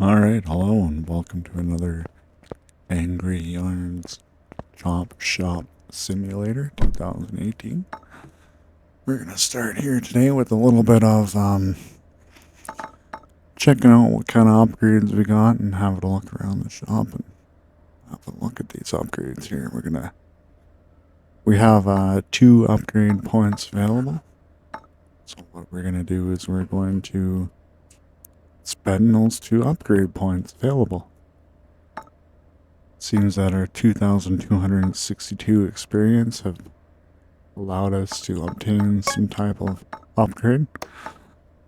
Alright, hello and welcome to another Angry Yarns ChopShop Simulator 2018. We're going to start here today with a little bit of checking out what kind of upgrades we got and have a look around the shop and have a look at these upgrades here. We have 2 upgrade points available. So what we're going to do is we're going to spend those 2 upgrade points available. Seems that our 2,262 experience have allowed us to obtain some type of upgrade.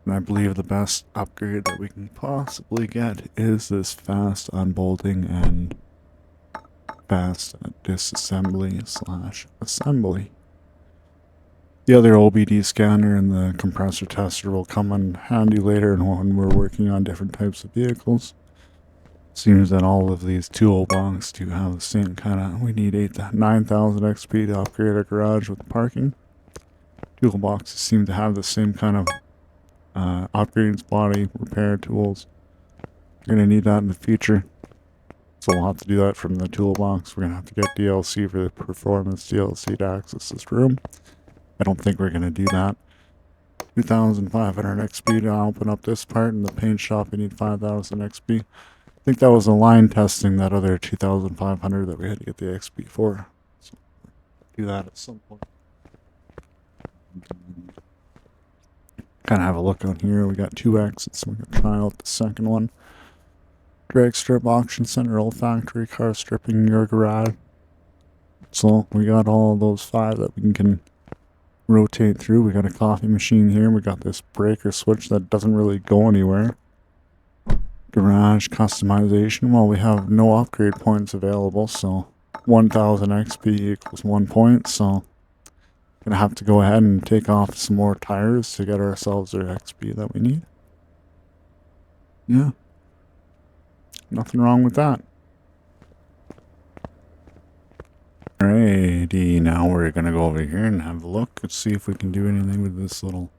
And I believe the best upgrade that we can possibly get is this fast unbolting and fast disassembly/assembly. The other OBD scanner and the compressor tester will come in handy later when we're working on different types of vehicles. Seems that all of these toolboxes do have the same kind of, we need 9,000 XP to upgrade our garage with parking. Toolboxes seem to have the same kind of upgrades, body repair tools. We're going to need that in the future. So we'll have to do that from the toolbox. We're going to have to get DLC for the performance DLC to access this room. I don't think we're going to do that. 2,500 XP to open up this part. In the paint shop, we need 5,000 XP. I think that was a line testing, that other 2,500 that we had to get the XP for. So do that at some point. Kind of have a look on here. We got 2 exits. So we're going to try out the second one. Drag strip auction center, old factory car stripping your garage. So we got all of those 5 that we can rotate through. We got a coffee machine here. We got this breaker switch that doesn't really go anywhere. Garage customization. Well, we have no upgrade points available, so 1,000 XP equals 1 point. So gonna have to go ahead and take off some more tires to get ourselves our XP that we need. Yeah, nothing wrong with that. Alrighty, now we're gonna go over here and have a look and see if we can do anything with this little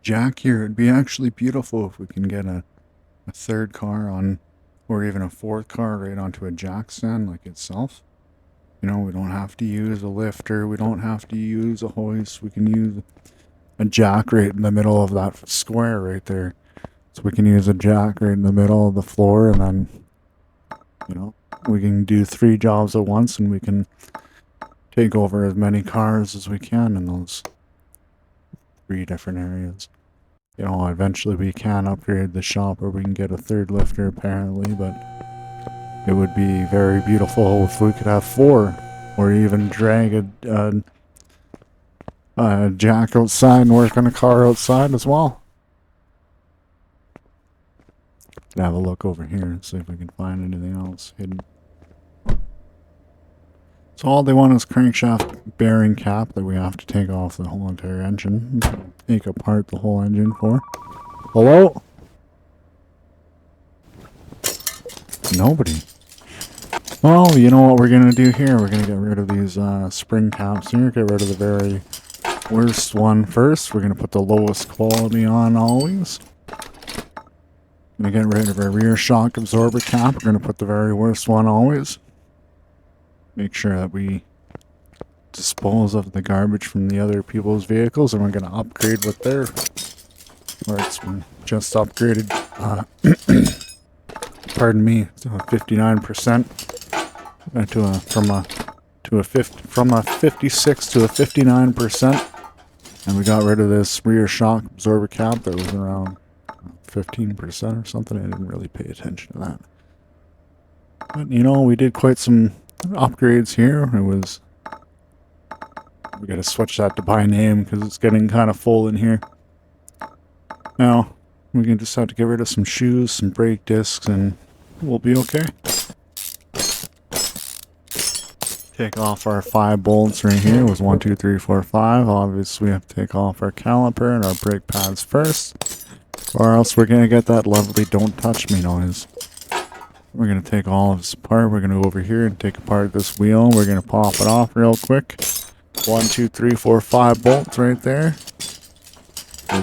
jack here. It'd be actually beautiful if we can get a 3rd car on, or even a 4th car right onto a jack stand like itself. You know, we don't have to use a lifter, we don't have to use a hoist, we can use a jack right in the middle of that square right there. So we can use a jack right in the middle of the floor, and then, you know, we can do 3 jobs at once, and we can take over as many cars as we can in those 3 different areas. You know, eventually we can upgrade the shop, or we can get a 3rd lifter apparently, but it would be very beautiful if we could have 4, or even drag a jack outside and work on a car outside as well. Could have a look over here and see if we can find anything else hidden. So all they want is crankshaft bearing cap that we have to take off the whole entire engine. Take apart the whole engine for. Hello? Nobody. Well, you know what we're going to do here? We're going to get rid of these spring caps here. Get rid of the very worst one first. We're going to put the lowest quality on always. Going to get rid of our rear shock absorber cap. We're going to put the very worst one always. Make sure that we dispose of the garbage from the other people's vehicles, and we're going to upgrade with their, or it's just upgraded, pardon me, to a 59%, from a 56 to a 59%, and we got rid of this rear shock absorber cap that was around 15% or something. I didn't really pay attention to that, but you know, we did quite some upgrades here. We gotta switch that to by name because it's getting kind of full in here. Now we can just have to get rid of some shoes, some brake discs, and we'll be okay. Take off our 5 bolts right here. It was 1, 2, 3, 4, 5. Obviously we have to take off our caliper and our brake pads first, or else we're gonna get that lovely "don't touch me" noise. We're going to take all of this apart. We're going to go over here and take apart this wheel. We're going to pop it off real quick. 1, 2, 3, 4, 5 bolts right there.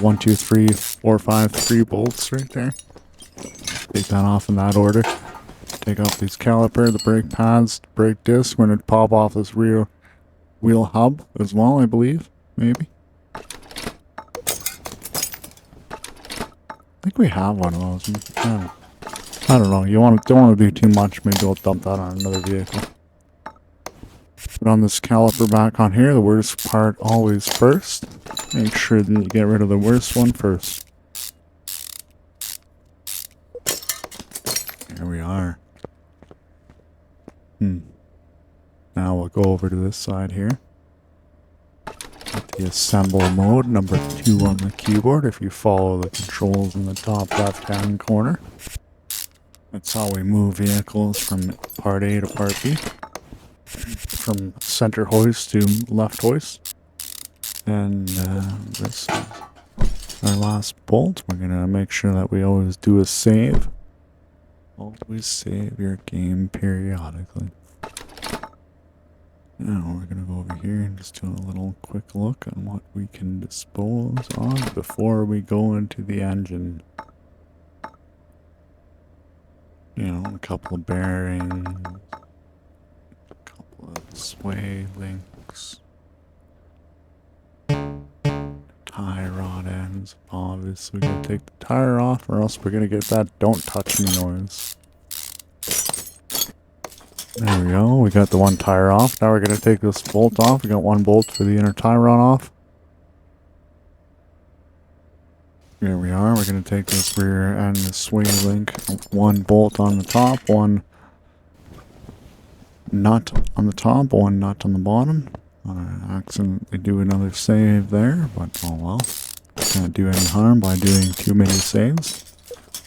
1, 2, 3, 4, 5, 3 bolts right there. take that off in that order. Take off these caliper, the brake pads, brake disc. We're going to pop off this rear wheel hub as well, I believe. Maybe. I think we have one of those. I don't know. You don't want to do too much. Maybe we'll dump that on another vehicle. Put on this caliper back on here. The worst part always first. Make sure that you get rid of the worst one first. Here we are. Now we'll go over to this side here. At the assemble mode, number 2 on the keyboard, if you follow the controls in the top left-hand corner. That's how we move vehicles from part A to part B. From center hoist to left hoist. And this is our last bolt. We're going to make sure that we always do a save. Always save your game periodically. Now we're going to go over here and just do a little quick look on what we can dispose of before we go into the engine. You know, a couple of bearings, a couple of sway links, tie rod ends. Obviously, we're going to take the tire off or else we're going to get that "don't touch me" noise. There we go. We got the one tire off. Now we're going to take this bolt off. We got one bolt for the inner tie rod off. Here we are. We're going to take this rear and the sway link. One bolt on the top, one nut on the top, one nut on the bottom. I accidentally do another save there, but oh well. Can't do any harm by doing too many saves.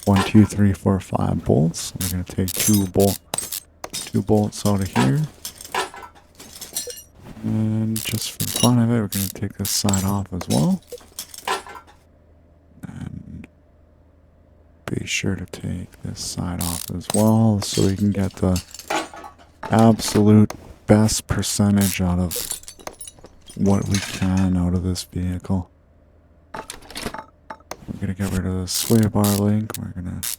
1, 2, 3, 4, 5 bolts. We're going to take two bolts out of here. And just for the fun of it, we're going to take this side off as well. And be sure to take this side off as well so we can get the absolute best percentage out of what we can out of this vehicle. We're going to get rid of the sway bar link. We're going to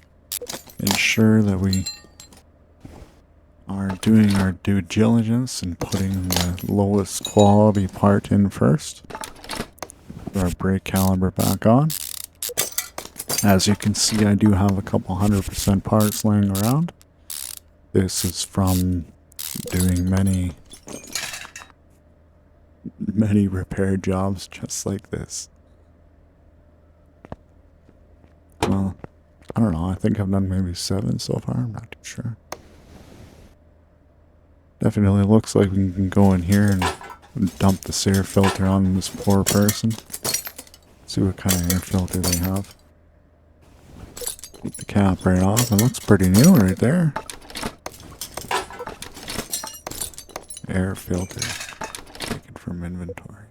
ensure that we are doing our due diligence and putting the lowest quality part in first. Put our brake caliper back on. As you can see, I do have a couple 100% parts laying around. This is from doing many repair jobs just like this. Well, I don't know. I think I've done maybe 7 so far. I'm not too sure. Definitely looks like we can go in here and dump this air filter on this poor person. See what kind of air filter they have. Keep the cap right off. It looks pretty new right there. Air filter. Taken from inventory.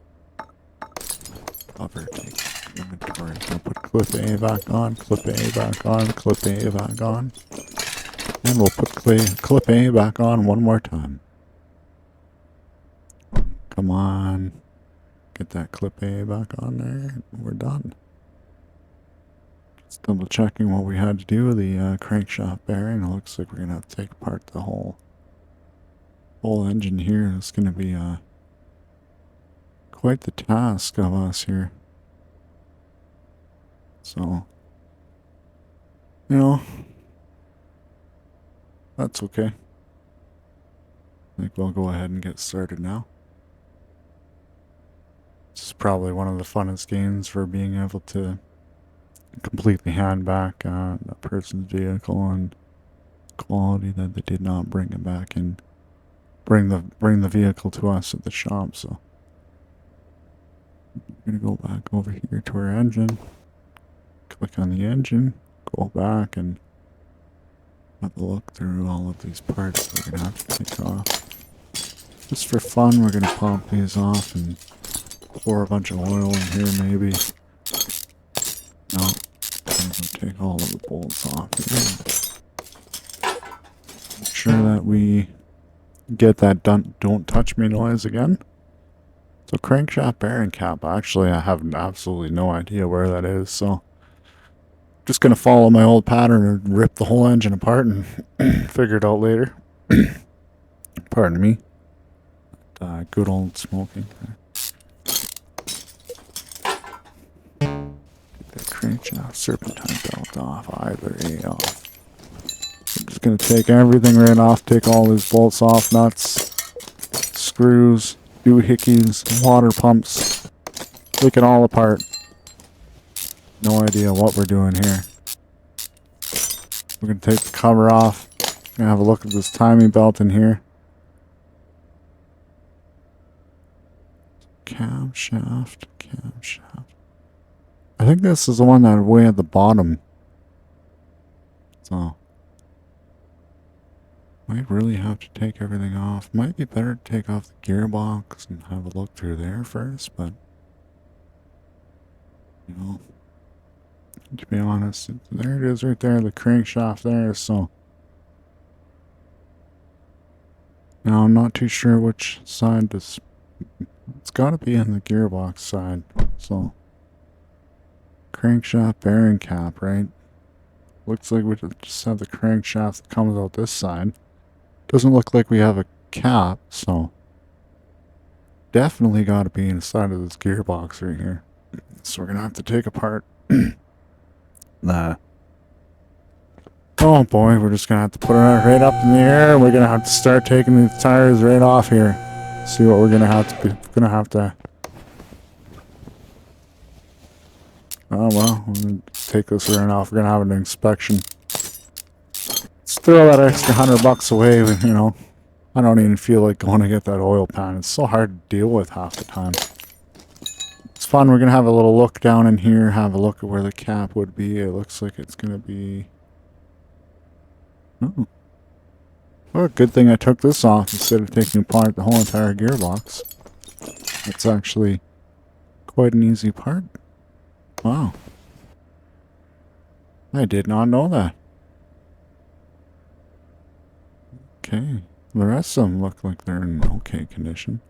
Cover taken from inventory. We'll put clip A back on, clip A back on, clip A back on. And we'll put clip A back on one more time. Come on. Get that clip A back on there. We're done. Just double checking what we had to do with the crankshaft bearing. It looks like we're going to have to take apart the whole engine here. It's going to be quite the task of us here. So, you know, that's okay. I think we'll go ahead and get started now. This is probably one of the funnest games for being able to completely hand back a person's vehicle and quality that they did not bring it back and bring the vehicle to us at the shop. So we're gonna go back over here to our engine, click on the engine, go back and have a look through all of these parts that we're gonna have to take off. Just for fun, we're gonna pop these off and pour a bunch of oil in here maybe. No, I'm gonna take all of the bolts off here. Make sure that we get that don't touch me noise again. So crankshaft bearing cap, actually I have absolutely no idea where that is, so just gonna follow my old pattern and rip the whole engine apart and figure it out later. Pardon me. Good old smoking. The crankshaft serpentine belt off, idler A off. I'm just gonna take everything right off, take all these bolts off, nuts, screws, doohickeys, water pumps, take it all apart. No idea what we're doing here. We're gonna take the cover off. Gonna have a look at this timing belt in here. Camshaft. I think this is the one that way at the bottom. So might really have to take everything off. Might be better to take off the gearbox and have a look through there first, but you know, to be honest, there it is right there, the crankshaft there. So now I'm not too sure which side this. It's got to be in the gearbox side. So crankshaft bearing cap, right? Looks like we just have the crankshaft that comes out this side. Doesn't look like we have a cap, so definitely got to be inside of this gearbox right here. So we're gonna have to take apart that. Oh boy, we're just gonna have to put it right up in the air. We're gonna have to start taking these tires right off here. See what we're gonna have to be. Gonna have to. Oh well, we're gonna take this right off. We're gonna have an inspection. Let's throw that extra $100 away. You know, I don't even feel like going to get that oil pan. It's so hard to deal with half the time. It's fun. We're gonna have a little look down in here. Have a look at where the cap would be. It looks like it's gonna be. Oh. Well, good thing I took this off instead of taking apart the whole entire gearbox. It's actually quite an easy part. Wow. I did not know that. Okay. The rest of them look like they're in okay condition.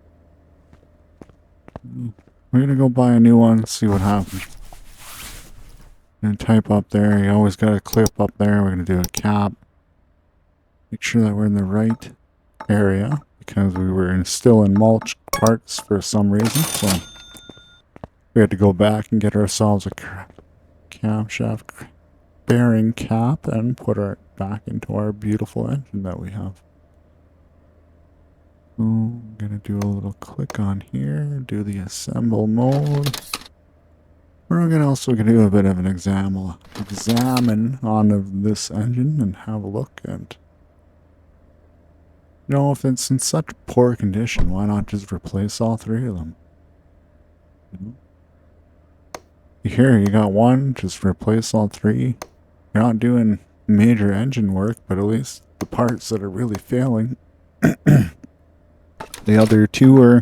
We're gonna go buy a new one, see what happens. Gonna type up there. You always got a clip up there. We're gonna do a cap. Make sure that we're in the right area because we were still in mulch parts for some reason. So we had to go back and get ourselves a camshaft bearing cap and put it back into our beautiful engine that we have. So I'm gonna do a little click on here, do the assemble mode. We're gonna also do a bit of an examine on this engine and have a look at. You know, if it's in such poor condition, why not just replace all three of them? Here, you got one, just replace all three. You're not doing major engine work, but at least the parts that are really failing. The other two are,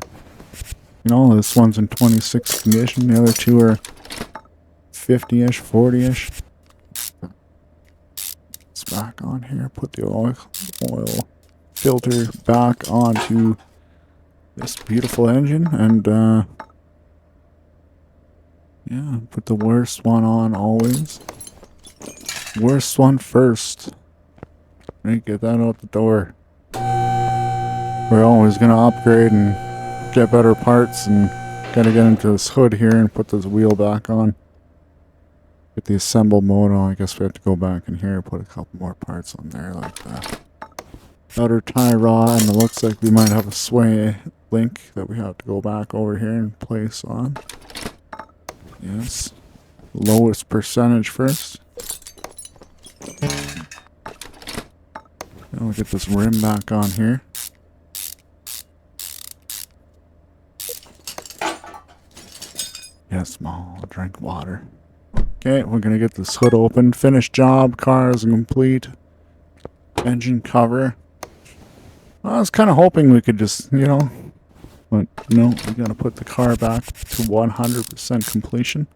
you know, this one's in 26 condition, the other two are 50-ish, 40-ish. It's back on here, put the oil filter back onto this beautiful engine, and yeah, put the worst one on always. Worst one first. Right, get that out the door. We're always gonna upgrade and get better parts, and gotta get into this hood here and put this wheel back on. Get the assemble mode on. I guess we have to go back in here and put a couple more parts on there like that. Outer tie rod, and it looks like we might have a sway link that we have to go back over here and place on. Yes. Lowest percentage first. Now we'll get this rim back on here. Yes, Mom, I'll drink water. Okay, we're gonna get this hood open. Finished job, car is complete. Engine cover. I was kind of hoping we could just, you know, but no, we gotta put the car back to 100% completion.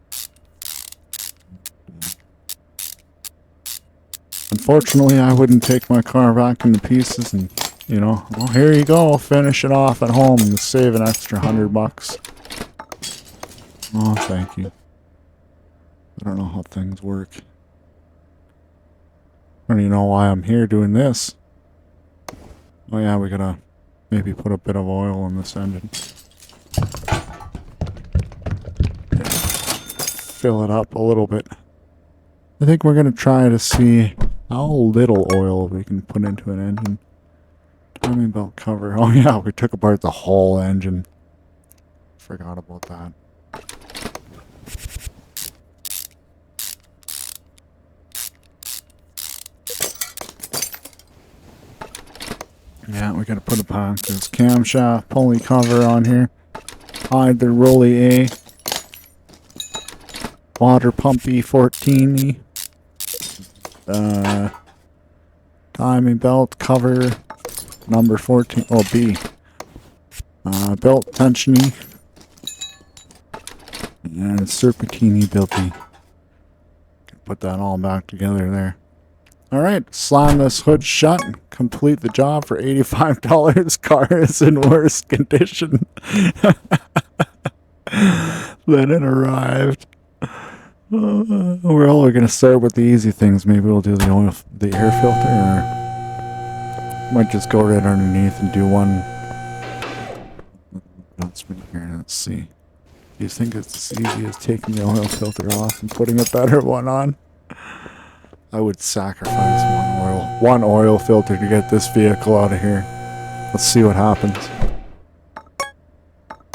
Unfortunately, I wouldn't take my car back into pieces and, you know, well, here you go, finish it off at home and save an extra $100. Oh, thank you. I don't know how things work. don't even know why I'm here doing this. Oh yeah, we gotta maybe put a bit of oil in this engine. Fill it up a little bit. I think we're gonna try to see how little oil we can put into an engine. Timing belt cover. Oh yeah, we took apart the whole engine. Forgot about that. Yeah, we gotta put a this camshaft pulley cover on here. Hide the rolly A. Water pumpy 14. Timing belt cover number 14. Oh, B. Belt tensiony. And serpentini belty. Put that all back together there. Alright, slam this hood shut and complete the job for $85. Car is in worse condition than it arrived. We're only going to start with the easy things. Maybe we'll do the air filter, or might just go right underneath and do one. Here, let's see. Do you think it's as easy as taking the oil filter off and putting a better one on? I would sacrifice one oil filter to get this vehicle out of here. Let's see what happens.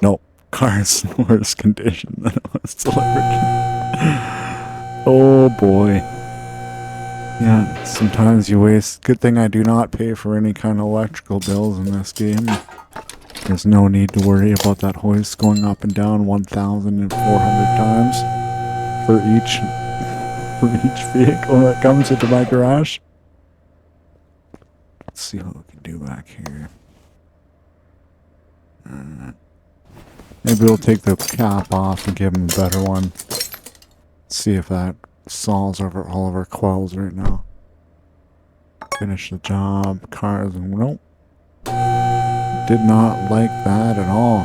Nope. Car's in worse condition than it was delivered. Oh boy. Yeah, sometimes you waste. Good thing I do not pay for any kind of electrical bills in this game. There's no need to worry about that hoist going up and down 1,400 times for each vehicle that comes into my garage. Let's see what we can do back here. Maybe we'll take the cap off and give him a better one. See if that solves over all of our quells right now. Finish the job. Cars and nope. Did not like that at all.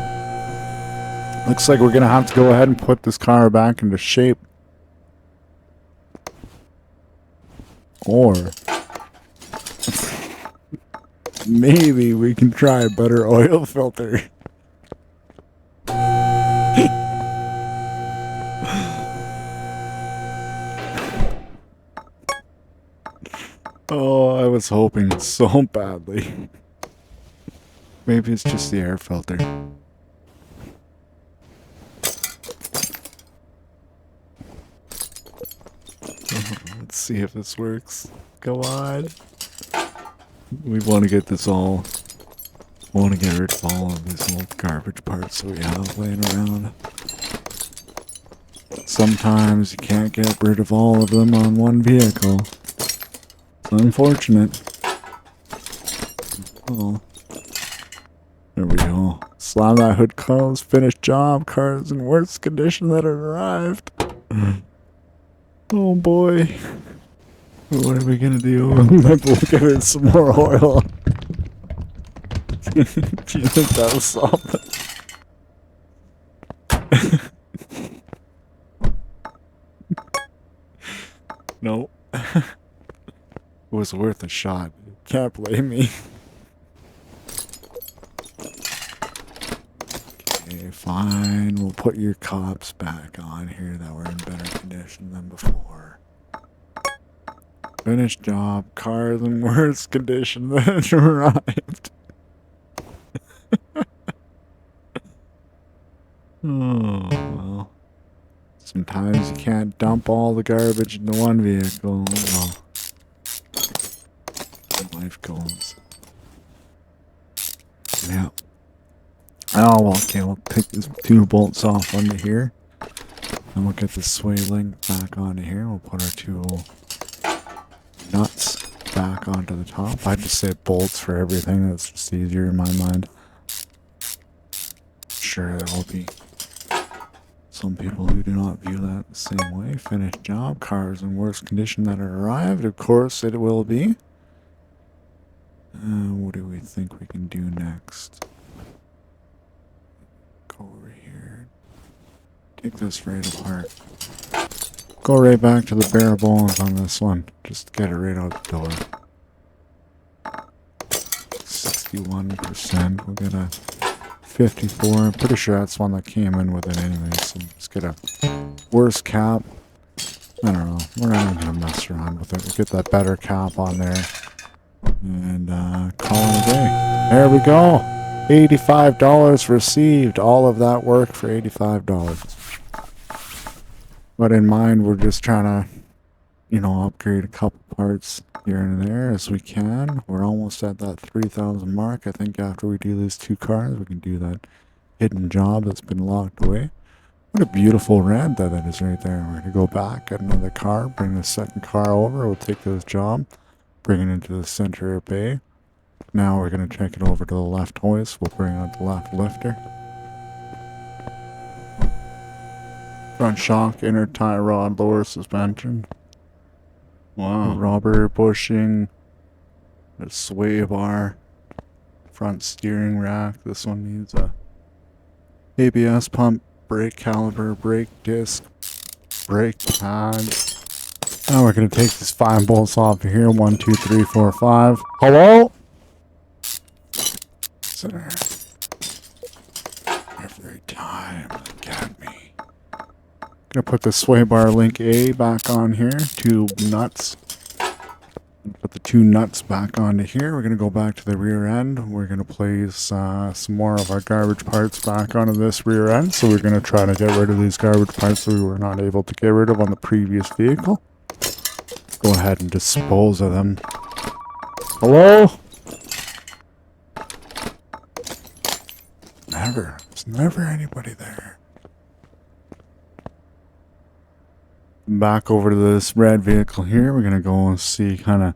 Looks like we're gonna have to go ahead and put this car back into shape. Or maybe we can try a better oil filter. Oh, I was hoping so badly. Maybe it's just the air filter. Let's see if this works. Go on. We want to get this all. We want to get rid of all of these old garbage parts that we have laying around. Sometimes you can't get rid of all of them on one vehicle. It's unfortunate. Oh. There we go. Slam that hood closed. Finished job. Car's in worse condition than it arrived. Oh boy. What are we gonna do? Maybe we'll give it some more oil. Do you think that'll solve it? No. It was worth a shot. Can't blame me. Okay, fine. We'll put your cops back on here that were in better condition than before. Finished job. Car's in worse condition than it arrived. Oh, well. Sometimes you can't dump all the garbage into one vehicle. Well, life goes. Yeah. Oh, well, okay, we'll take these two bolts off under here. And we'll get the sway link back onto here. We'll put our two nuts back onto the top. I just say bolts for everything. That's just easier in my mind. Sure, there will be some people who do not view that the same way. Finished job. Car's in worse condition than it arrived. Of course it will be. What do we think we can do next? Go over here. Take this right apart. Go right back to the bare bones on this one. Just get it right out the door. 61%. We'll get a 54. I'm pretty sure that's one that came in with it anyway. So let's get a worse cap. I don't know. We're not even going to mess around with it. We'll get that better cap on there. And call it a day. There we go. $85 received. All of that work for $85. But in mind, we're just trying to, you know, upgrade a couple parts here and there as we can. We're almost at that 3,000 mark. I think after we do these 2 cars, we can do that hidden job that's been locked away. What a beautiful red that is right there. We're going to go back, get another car, bring the second car over. We'll take this job, bring it into the center of bay. Now we're going to check it over to the left hoist. We'll bring out the left lifter. Front shock, inner tie rod, lower suspension. Wow. Rubber bushing. A sway bar. Front steering rack. This one needs a ABS pump, brake caliper, brake disc, brake pads. Now we're going to take these 5 bolts off of here. 1, 2, 3, 4, 5. Hello? There. Every time. Get me. Gonna put the sway bar link A back on here. 2 nuts. Put the 2 nuts back onto here. We're gonna go back to the rear end. We're gonna place some more of our garbage parts back onto this rear end. So we're gonna try to get rid of these garbage parts that we were not able to get rid of on the previous vehicle. Go ahead and dispose of them. Hello? There's never anybody there. Back over to this red vehicle here. We're going to go and see kind of,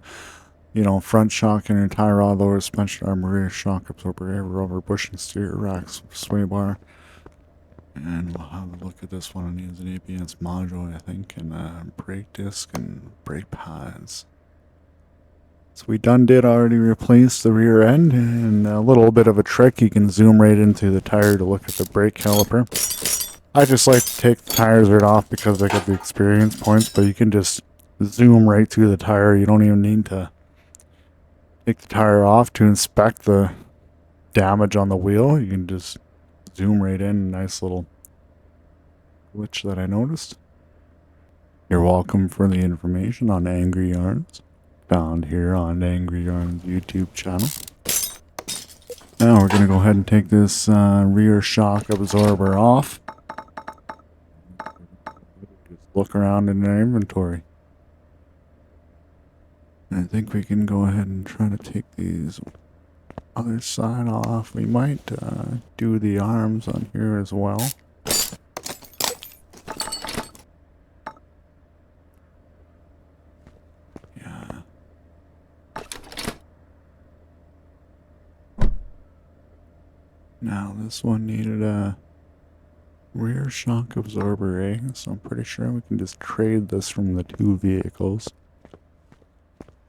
you know, front shock, inner tie rod, lower suspension arm, rear shock absorber, rubber bushing, steer racks, sway bar. And we'll have a look at this one. It needs an ABS module, I think, and a brake disc and brake pads. So we did already replace the rear end, and a little bit of a trick, you can zoom right into the tire to look at the brake caliper. I just like to take the tires right off because I get the experience points, but you can just zoom right through the tire. You don't even need to take the tire off to inspect the damage on the wheel. You can just zoom right in. Nice little glitch that I noticed. You're welcome for the information on Angry Yarns. Found here on Angry Yarns YouTube channel. Now we're going to go ahead and take this rear shock absorber off. Just look around in their inventory. I think we can go ahead and try to take these other side off. We might do the arms on here as well. Now this one needed a rear shock absorber, eh? So I'm pretty sure we can just trade this from the 2 vehicles.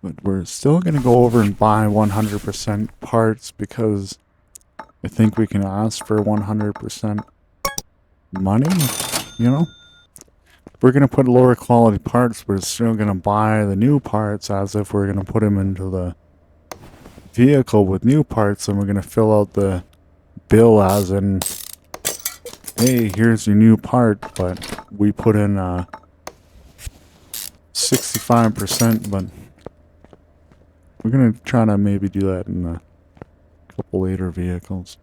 But we're still going to go over and buy 100% parts because I think we can ask for 100% money, you know? If we're going to put lower quality parts, we're still going to buy the new parts as if we're going to put them into the vehicle with new parts, and we're going to fill out the bill as in, hey, here's your new part, but we put in 65%, but we're going to try to maybe do that in a couple later vehicles.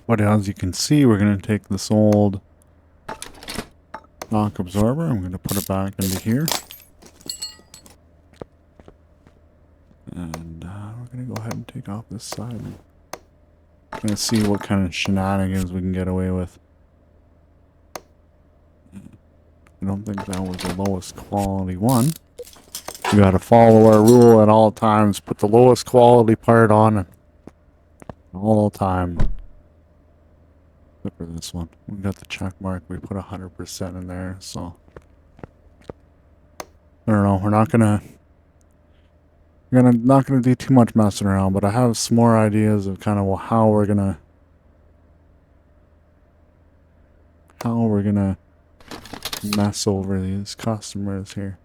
But as you can see, we're going to take this old shock absorber, I'm going to put it back into here. And we're going to go ahead and take off this side. Gonna see what kind of shenanigans we can get away with. I don't think that was the lowest quality one. We gotta follow our rule at all times. Put the lowest quality part on it. All the time. Except for this one. We got the check mark. We put 100% in there, so. I don't know. We're not gonna do too much messing around, but I have some more ideas of kind of how we're gonna mess over these customers here.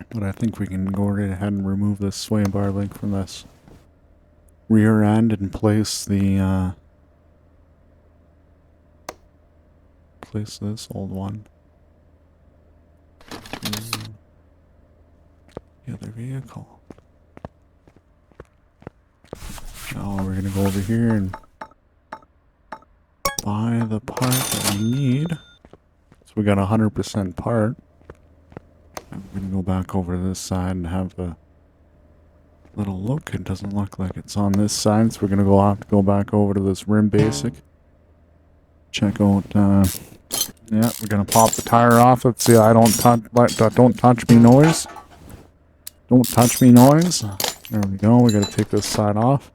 But I think we can go right ahead and remove this sway bar link from this rear end and place the place this old one to the other vehicle. Now we're gonna go over here and buy the part that we need. So we got 100% part. I'm gonna go back over to this side and have a little look. It doesn't look like it's on this side, so we're gonna have to go back over to this rim basic. Check out. Yeah, we're gonna pop the tire off. Let's see. I don't touch. Don't touch me noise. Don't touch me noise. There we go. We gotta take this side off.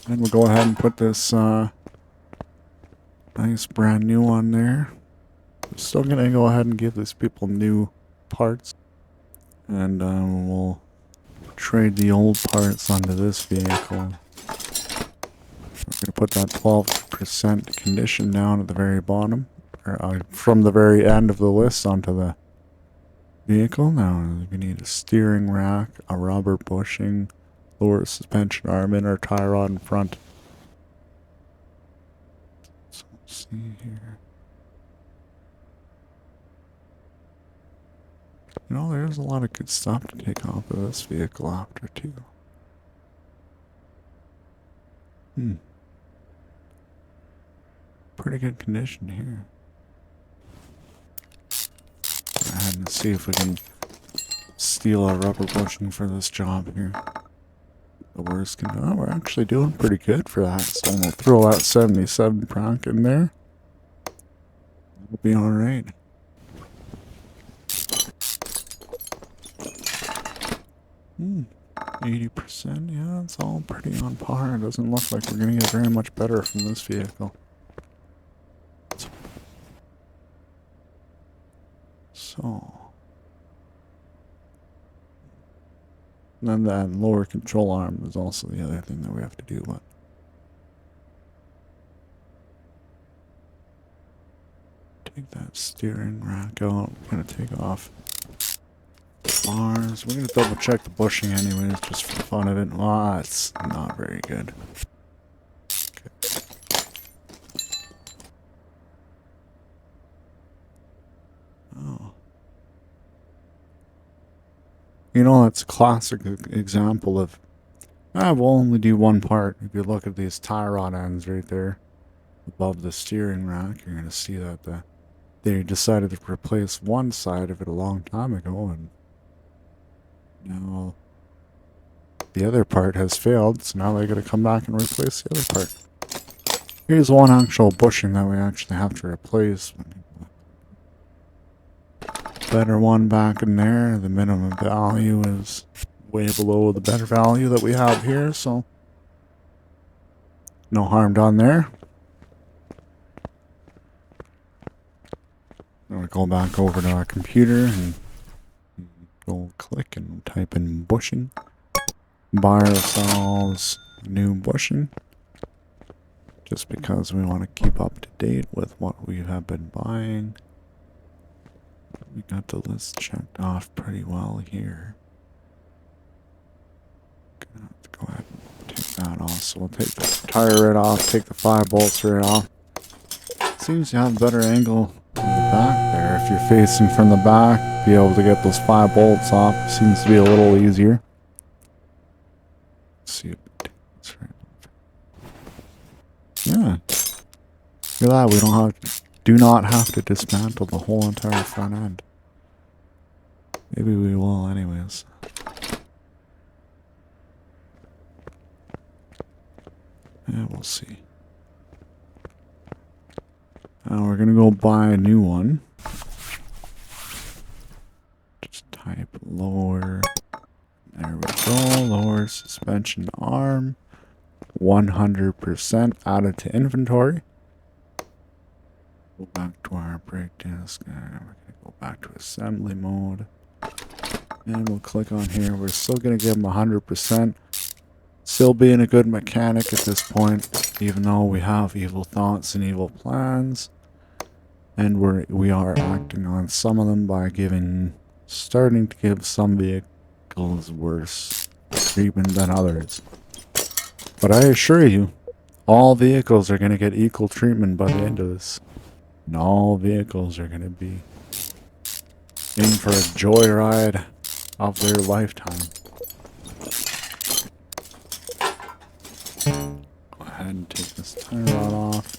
And we'll go ahead and put this nice brand new on there. We're still gonna go ahead and give these people new parts. And we'll trade the old parts onto this vehicle. We're gonna put that 12% condition down at the very bottom. Or from the very end of the list onto the vehicle. Now we need a steering rack, a rubber bushing, lower suspension arm, inner tie rod in front. So let's see here. You know, there's a lot of good stuff to take off of this vehicle after too. Pretty good condition here. Go ahead and see if we can steal a rubber bushing for this job here. The worst can do. We're actually doing pretty good for that. So we'll throw that 77 prank in there. It'll be alright. Hmm. 80%, yeah, it's all pretty on par. It doesn't look like we're gonna get very much better from this vehicle. So. And then that lower control arm is also the other thing that we have to do, but. Take that steering rack out. We're gonna take off bars. We're gonna double check the bushing anyways, just for the fun of it. Ah, it's not very good. Okay. Oh. You know, that's a classic example of, we'll only do one part. If you look at these tie rod ends right there above the steering rack, you're gonna see that they decided to replace one side of it a long time ago, and now the other part has failed, so now they gotta come back and replace the other part. Here's one actual bushing that we actually have to replace. Better one back in there. The minimum value is way below the better value that we have here, so no harm done there. I'm gonna go back over to our computer and go click and type in bushing. Buy ourselves new bushing. Just because we want to keep up to date with what we have been buying. We got the list checked off pretty well here. Gonna have to go ahead and take that off. So we'll take the tire right off, take the 5 bolts right off. Seems to have a better angle in the back there. If you're facing from the back, be able to get those 5 bolts off. Seems to be a little easier. Let's see if it's right. Yeah. Look at that, we do not have to dismantle the whole entire front end. Maybe we will anyways. Yeah, we'll see. Now we're gonna go buy a new one. Just type lower. There we go. Lower suspension arm. 100% added to inventory. Go back to our brake disc. We're gonna go back to assembly mode. And we'll click on here. We're still gonna give them 100%. Still being a good mechanic at this point, even though we have evil thoughts and evil plans. And we are acting on some of them by starting to give some vehicles worse treatment than others. But I assure you, all vehicles are going to get equal treatment by the end of this. And all vehicles are going to be in for a joyride of their lifetime. Go ahead and take this tire rod off.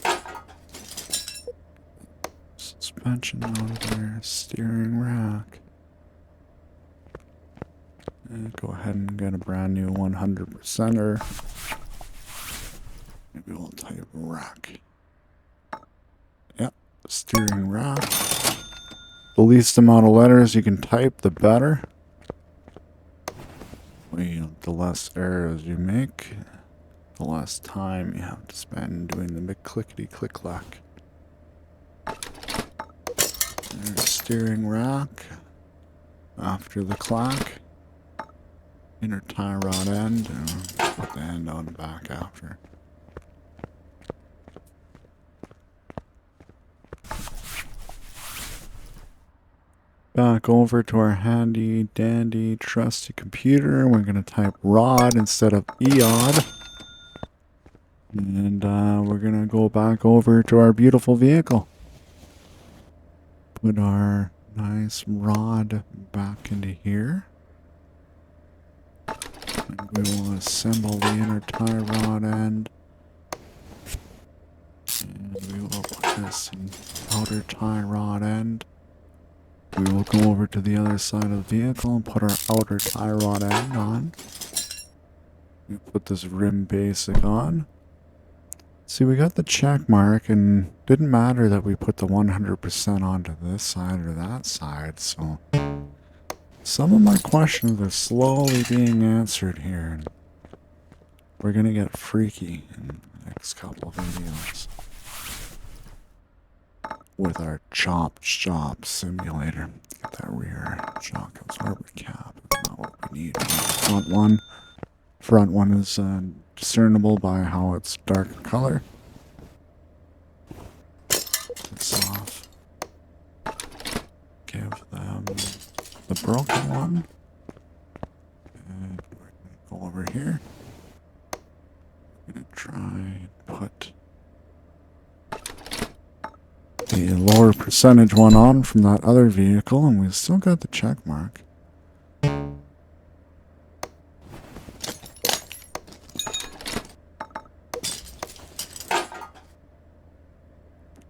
Suspension out of there, steering rack. And go ahead and get a brand new 100%er. Maybe we'll type rack. Yep, steering rack. The least amount of letters you can type, the better. The less errors you make, the less time you have to spend doing the clickety-click-clack. There's steering rack. After the clock. Inner tie rod end. And put the end on the back after. Back over to our handy dandy trusty computer. We're going to type rod instead of EOD. And we're going to go back over to our beautiful vehicle. Put our nice rod back into here. And we will assemble the inner tie rod end. And we will put this in outer tie rod end. We will go over to the other side of the vehicle and put our outer tie rod end on. We put this rim basic on. See, we got the check mark, and didn't matter that we put the 100% onto this side or that side, so some of my questions are slowly being answered here, and we're gonna get freaky in the next couple of videos with our ChopShop simulator. Get that rear shock absorber cap. That's not what we need. Front one. Front one is discernible by how it's dark color. This off. Give them the broken one. And we're going to go over here. We're going to try and put the lower percentage one on from that other vehicle, and we've still got the check mark.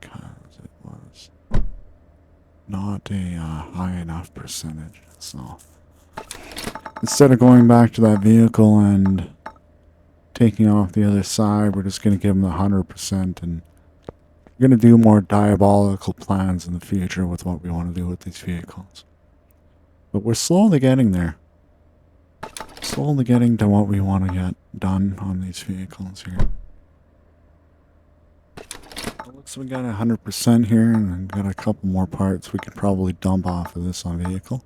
Because it was not a high enough percentage. So instead of going back to that vehicle and taking off the other side, we're just going to give them the 100%, and we're going to do more diabolical plans in the future with what we want to do with these vehicles. But we're slowly getting there. Slowly getting to what we want to get done on these vehicles here. Looks like we got 100% here, and then got a couple more parts we could probably dump off of this on vehicle.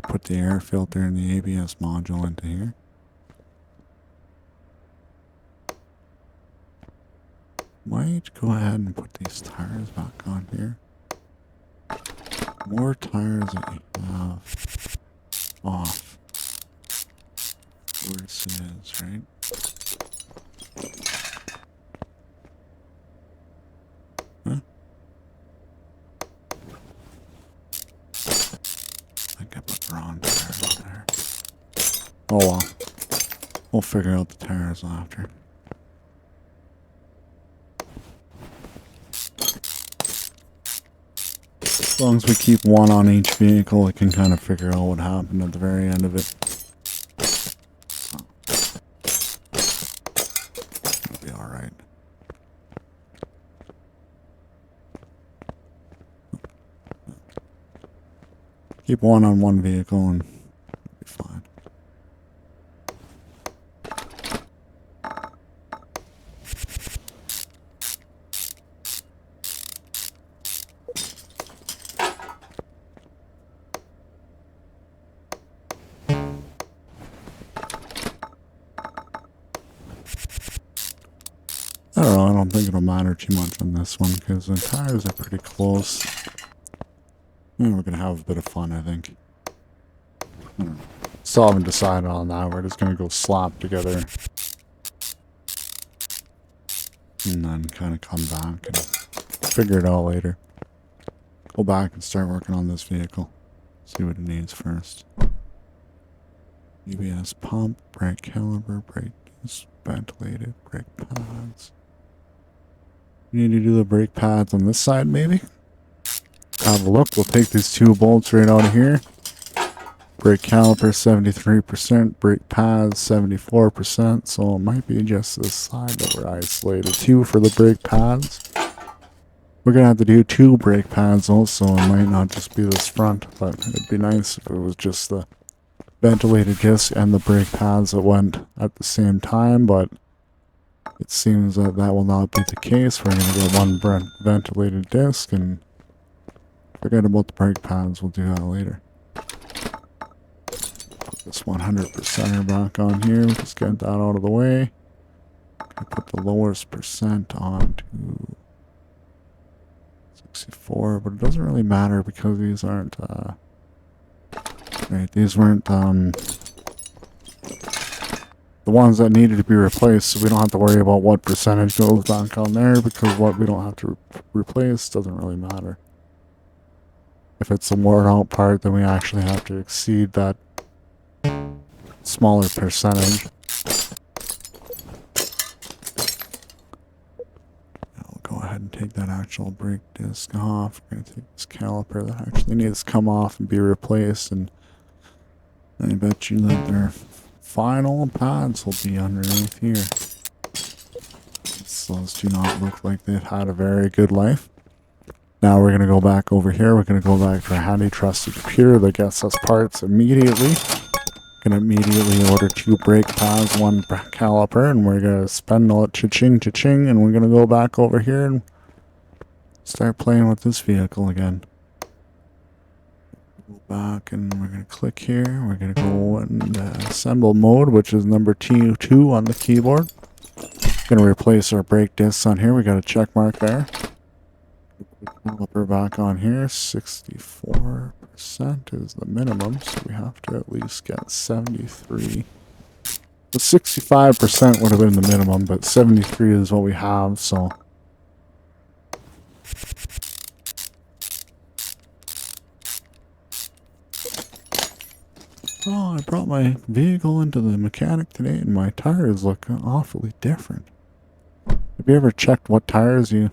Put the air filter and the ABS module into here. Might go ahead and put these tires back on here. More tires that you have off. Worse it is, right? Huh? I think I put the wrong tires on there. Oh well. We'll figure out the tires after. As long as we keep one on each vehicle, we can kind of figure out what happened at the very end of it. That'll be alright. Keep one on one vehicle and it'll be fine. don't think it'll matter too much on this one because the tires are pretty close. And we're going to have a bit of fun, I think. Still haven't decided on that. We're just going to go slap together. And then kind of come back and figure it out later. Go back and start working on this vehicle. See what it needs first. ABS pump, brake caliper, brake disc, ventilated, brake pads. We need to do the brake pads on this side maybe? Have a look. We'll take these two bolts right out of here. Brake caliper 73%, brake pads 74%, so it might be just this side that we're isolated to for the brake pads. We're going to have to do 2 brake pads also, it might not just be this front, but it'd be nice if it was just the ventilated disc and the brake pads that went at the same time, but it seems that that will not be the case. We're going to get one ventilated disc and forget about the brake pads, we'll do that later. This 100%er back on here, just get that out of the way. I put the lowest percent on to 64, but it doesn't really matter because these aren't, right, these weren't, the ones that needed to be replaced, so we don't have to worry about what percentage goes back on there because what we don't have to replace doesn't really matter. If it's a worn out part, then we actually have to exceed that smaller percentage. I'll go ahead and take that actual brake disc off. We're going to take this caliper that actually needs to come off and be replaced, and I bet you that their final pads will be underneath here. Those do not look like they've had a very good life. Now we're going to go back over here. We're going to go back to our handy trusted computer that gets us parts immediately. Gonna immediately order 2 brake pads, 1 caliper, and we're gonna spend all it cha-ching, cha-ching, and we're gonna go back over here and start playing with this vehicle again. Go back and we're gonna click here. We're gonna go in assemble mode, which is number T2 on the keyboard. Gonna replace our brake discs on here. We got a check mark there. Caliper back on here, 64% is the minimum, so we have to at least get 73. The 65% would have been the minimum, but 73 is what we have, so. Oh, I brought my vehicle into the mechanic today and my tires look awfully different. Have you ever checked what tires you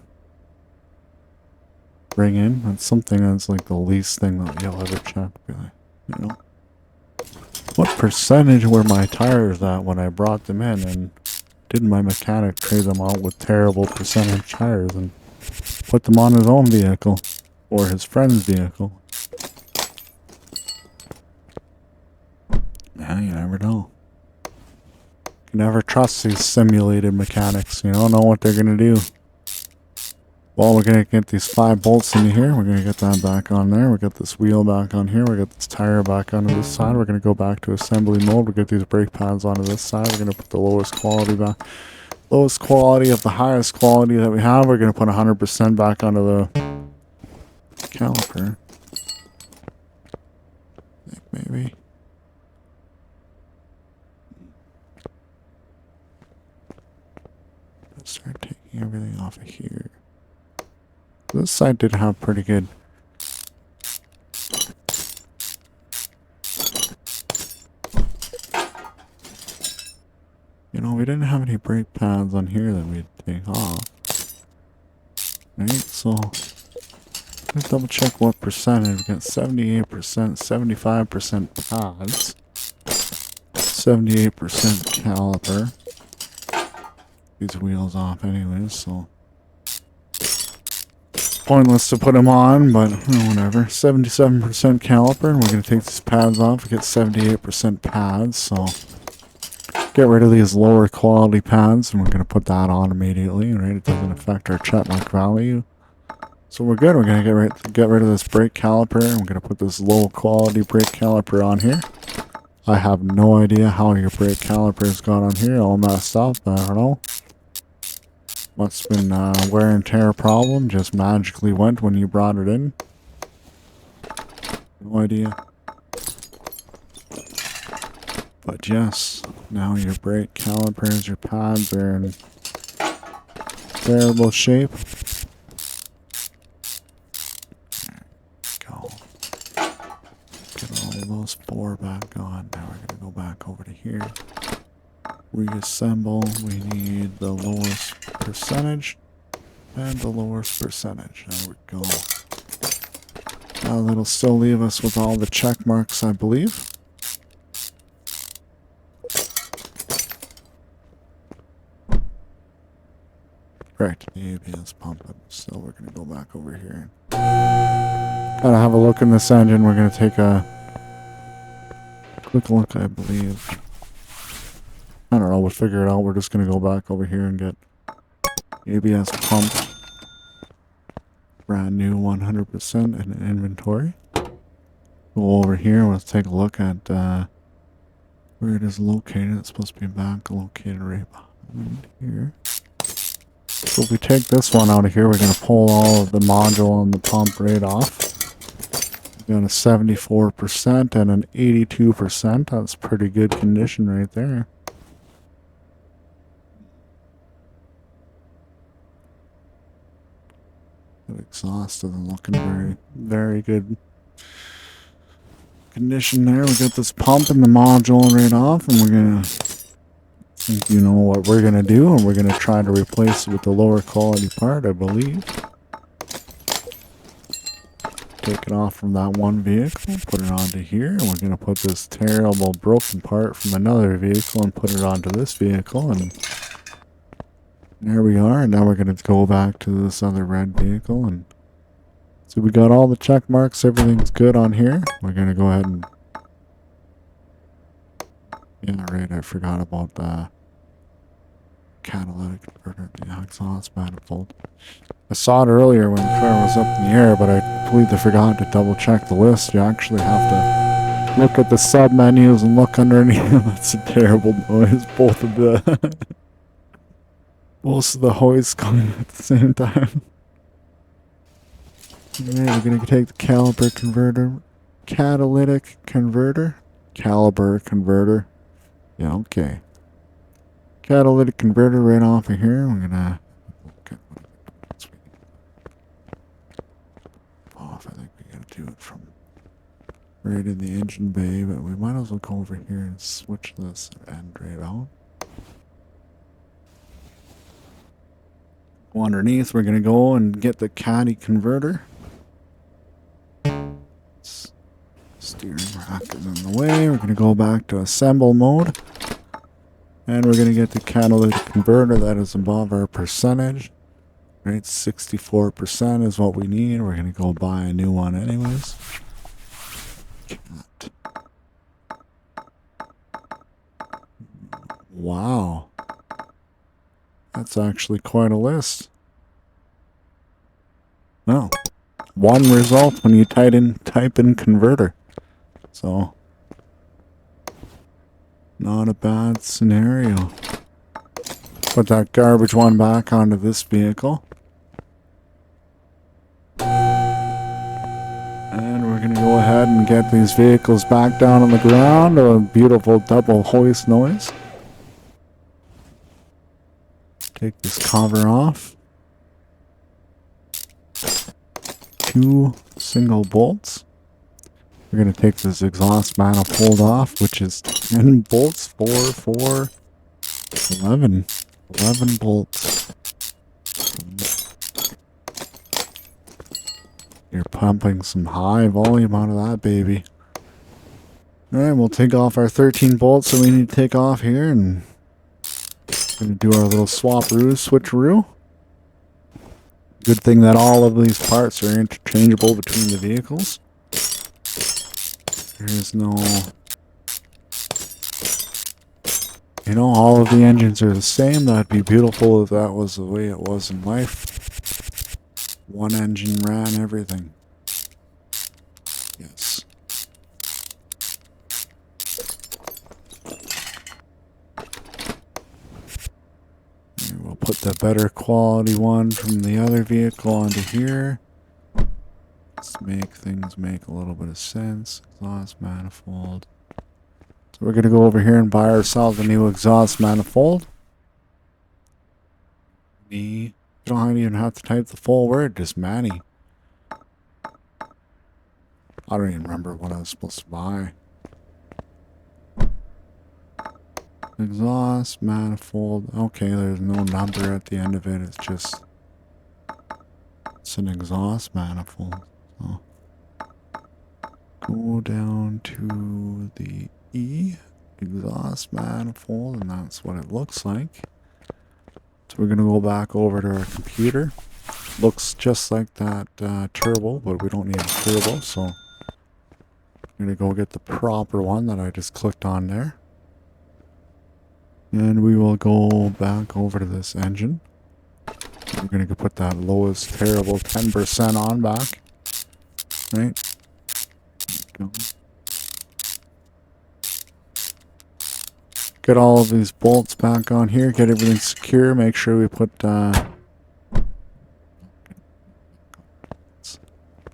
bring in? That's something that's like the least thing that you'll ever check, really. You know, what percentage were my tires at when I brought them in, and didn't my mechanic trade them out with terrible percentage tires and put them on his own vehicle or his friend's vehicle? Yeah, you never know. You never trust these simulated mechanics. You don't know what they're gonna do. Well, we're going to get these 5 bolts into here. We're going to get that back on there. We got this wheel back on here. We got this tire back onto this side. We're going to go back to assembly mode. We'll get these brake pads onto this side. We're going to put the lowest quality back. Lowest quality of the highest quality that we have. We're going to put 100% back onto the caliper. I think maybe. Let's start taking everything off of here. This side did have pretty good. You know, we didn't have any brake pads on here that we'd take off. Right, so let's double check what percentage. We got 78%, 75% pads, 78% caliper. These wheels off anyways, so pointless to put them on, but whatever. 77% caliper, and we're going to take these pads off. We get 78% pads, so get rid of these lower quality pads, and we're going to put that on immediately, right? It doesn't affect our check-mark value. So we're good. We're going to get rid of this brake caliper, and we're going to put this low quality brake caliper on here. I have no idea how your brake calipers got on here, all messed up. I don't know. Must have been a wear and tear problem. Just magically went when you brought it in. No idea. But yes, now your brake calipers, your pads are in terrible shape. Go. Get all those 4 back on. Now we're gonna go back over to here. Reassemble. We need the lowest percentage and the lowest percentage. There we go. Now that'll still leave us with all the check marks, I believe. Correct. The ABS pump. So we're going to go back over here. Gotta have a look in this engine. We're going to take a quick look, I believe. I don't know. We'll figure it out. We're just going to go back over here and get ABS pump. Brand new 100% in inventory. Go over here. Let's take a look at where it is located. It's supposed to be back located right behind here. So if we take this one out of here, we're going to pull all of the module and the pump right off. We got a 74% and an 82%. That's pretty good condition right there. The exhaust isn't looking very good condition there. We got this pump and the module right off, and we're going to... You know what we're going to do, and we're going to try to replace it with the lower quality part, I believe. Take it off from that one vehicle, put it onto here, and we're going to put this terrible broken part from another vehicle and put it onto this vehicle, and there we are. And now we're going to go back to this other red vehicle, and so we got all the check marks, everything's good on here. We're going to go ahead and... Yeah, right, I forgot about the catalytic converter, the exhaust manifold. I saw it earlier when the car was up in the air, but I completely forgot to double check the list. You actually have to look at the sub menus and look underneath. That's a terrible noise. Both of the hoists going at the same time. Alright, we're gonna take the caliper converter, catalytic converter, caliber converter. Yeah, okay. Catalytic converter right off of here. We're gonna off. I think we gotta do it from right in the engine bay, but we might as well go over here and switch this end right out. Go underneath. We're gonna go and get the caddy converter. Steering rack is in the way. We're going to go back to assemble mode. And we're going to get the catalytic converter that is above our percentage. Right, 64% is what we need. We're going to go buy a new one anyways. Wow. That's actually quite a list. Well, one result when you type in converter. So, not a bad scenario. Put that garbage one back onto this vehicle. And we're going to go ahead and get these vehicles back down on the ground. A beautiful double hoist noise. Take this cover off. 2 single bolts. We're going to take this exhaust manifold off, which is 10 bolts, 4, 11 bolts. You're pumping some high volume out of that baby. Alright, we'll take off our 13 bolts that we need to take off here, and we're going to do our little switcheroo. Good thing that all of these parts are interchangeable between the vehicles. There's no... You know, all of the engines are the same. That'd be beautiful if that was the way it was in life. One engine ran everything. Yes. We'll put put the better quality one from the other vehicle onto here. Let's make things make a little bit of sense. Exhaust manifold. So we're going to go over here and buy ourselves a new exhaust manifold. You don't even have to type the full word, just Manny. I don't even remember what I was supposed to buy. Exhaust manifold. Okay, there's no number at the end of it. It's an exhaust manifold. So go down to the E, exhaust manifold, and that's what it looks like. So we're gonna go back over to our computer. Looks just like that turbo, but we don't need a turbo, so I'm gonna go get the proper one that I just clicked on there. And we will go back over to this engine. We're going to put that lowest terrible 10% on back. Right? Go. Get all of these bolts back on here. Get everything secure. Make sure we put...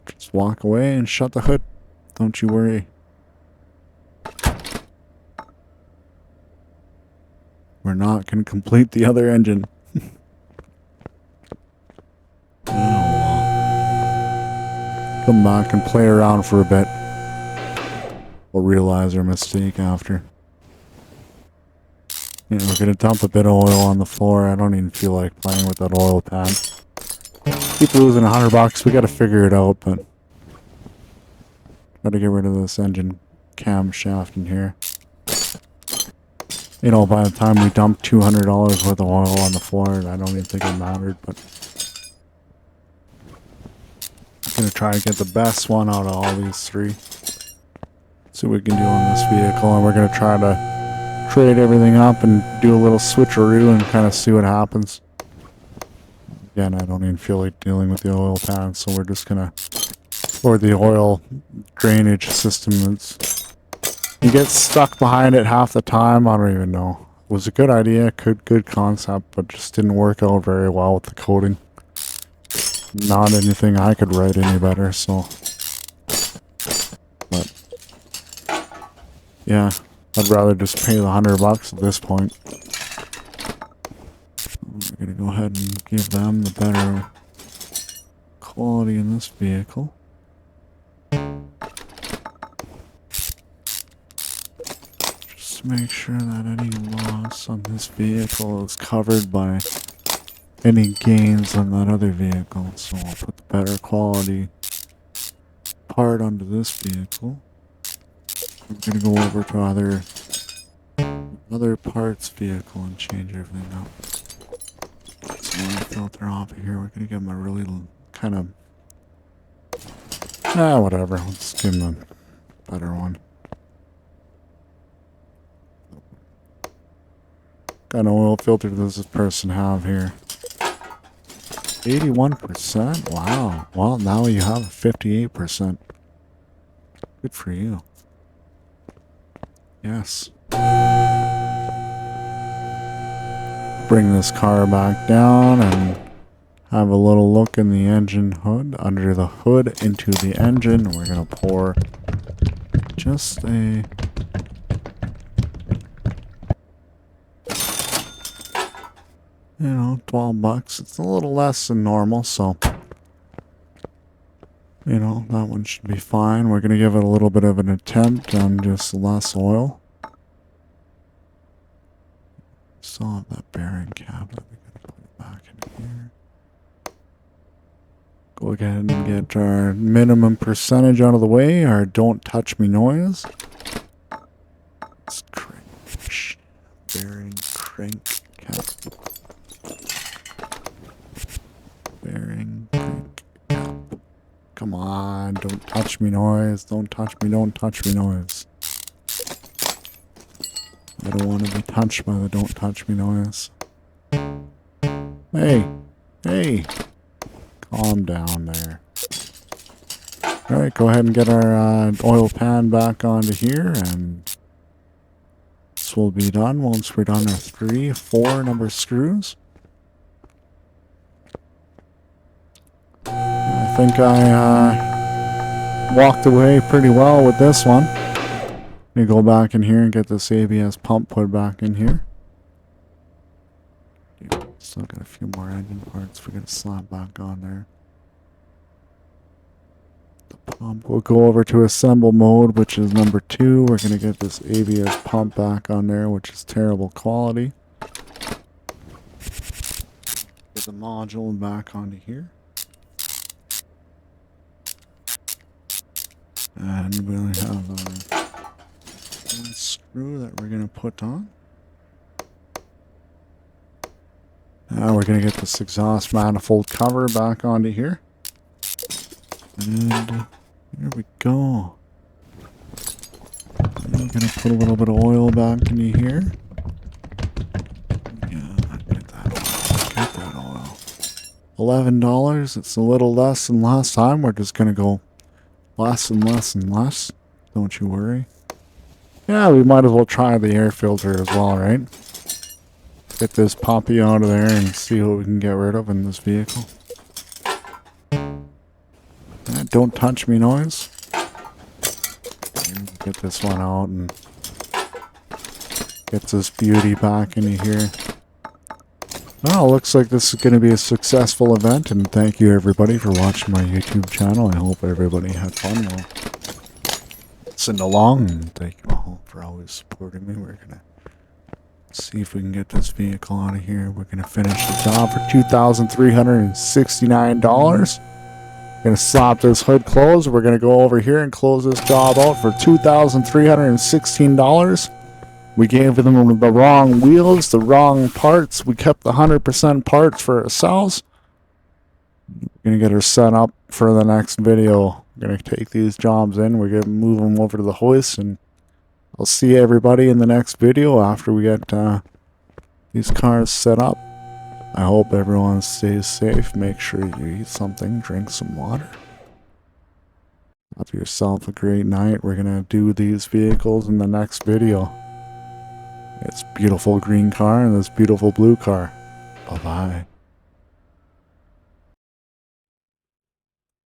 just walk away and shut the hood. Don't you worry. We're not going to complete the other engine. Come back and play around for a bit. We'll realize our mistake after. Yeah, we're going to dump a bit of oil on the floor. I don't even feel like playing with that oil pan. Keep losing $100. We got to figure it out, but... got to get rid of this engine camshaft in here. You know, by the time we dumped $200 worth of oil on the floor, I don't even think it mattered, but... I'm going to try to get the best one out of all these three. See what we can do on this vehicle, and we're going to try to trade everything up and do a little switcheroo and kind of see what happens. Again, I don't even feel like dealing with the oil pan, so we're just going to... or the oil drainage system. You get stuck behind it half the time. I don't even know. It was a good idea, good concept, but just didn't work out very well with the coding. Not anything I could write any better, so... but... yeah, I'd rather just pay the $100 at this point. We're gonna go ahead and give them the better quality in this vehicle. Just to make sure that any loss on this vehicle is covered by any gains on that other vehicle. So I'll put the better quality part onto this vehicle. I'm gonna go over to other parts vehicle and change everything up. So when I filter off of here, we're gonna give them a really kind of whatever. Let's give them a better one. What kind of oil filter does this person have here? 81%? Wow. Well, now you have 58%. Good for you. Yes. Bring this car back down and have a little look in the engine hood, under the hood into the engine. We're going to pour just a... you know, $12. It's a little less than normal, so... you know, that one should be fine. We're going to give it a little bit of an attempt on just less oil. Still have that bearing cap that we're going to put it back in here. Go ahead and get our minimum percentage out of the way, our don't touch me noise. Let's crank, bearing crank cap. Bearing crank cap. Come on, don't touch me noise, don't touch me noise. I don't want to be touched by the don't touch me noise. Hey, calm down there. Alright, go ahead and get our oil pan back onto here, and this will be done once we're done our 3, 4 number screws. think I walked away pretty well with this one. Let me go back in here and get this ABS pump put back in here. Still got a few more engine parts we're going to slap back on there. The pump, we'll go over to assemble mode, which is number 2. We're going to get this ABS pump back on there, which is terrible quality. Get the module back onto here. And we'll have a screw that we're going to put on. Now we're going to get this exhaust manifold cover back onto here. And here we go. I'm going to put a little bit of oil back into here. Yeah, get that oil. Get that oil. $11. It's a little less than last time. We're just going to go less and less and less. Don't you worry. Yeah, we might as well try the air filter as well, right? Get this puppy out of there and see what we can get rid of in this vehicle. Don't touch me noise. Get this one out and get this beauty back into here. Well, looks like this is going to be a successful event, and thank you everybody for watching my YouTube channel. I hope everybody had fun while listening along, and thank you all for always supporting me. We're going to see if we can get this vehicle out of here. We're going to finish the job for $2,369. Going to slap this hood closed. We're going to go over here and close this job out for $2,316. We gave them the wrong wheels, the wrong parts. We kept the 100% parts for ourselves. We're going to get her set up for the next video. We're going to take these jobs in. We're going to move them over to the hoist, and I'll see everybody in the next video after we get these cars set up. I hope everyone stays safe. Make sure you eat something, drink some water. Have yourself a great night. We're going to do these vehicles in the next video. It's beautiful green car and this beautiful blue car. Bye-bye.